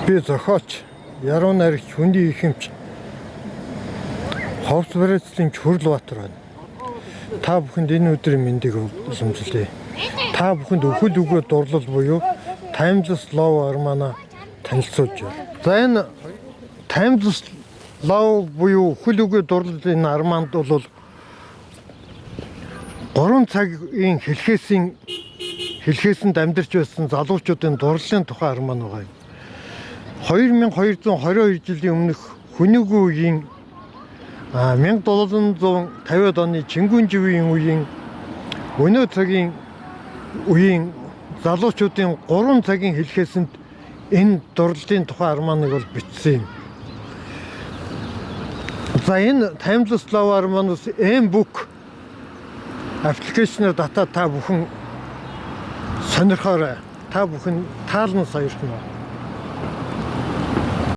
Би зохиолч Яруу найрагч Хүндий Ихэмч Ховс барилцлын Чүрлбаатар байна. Та бүхэнд энэ өдрийн мэндийг уламжлая. Та бүхэнд өхөл өгөө дурлал буюу Timeless Love армана танилцуулж байна. За энэ Timeless Love буюу өхөл өгөө дурлалын арманд бол 3 цагийн хэлхээсэнд амьдарч байсан залуучуудын дурлалын тухай арман байгаа юм. 2222 жилийн өмнөх Хүнийгүү үеийн 1750-ад оны Чингүн живийн үеийн өнөө цагийн үеийн залуучуудын 3 цагийн хэлхээсэнд энэ дурлалын тухай арманыг бол бичсэн юм. За энэ Timeless Love арманаас M-Book аппликейшнээр дата та бүхэн сонирхоорой. Та бүхэн таалан саярхна.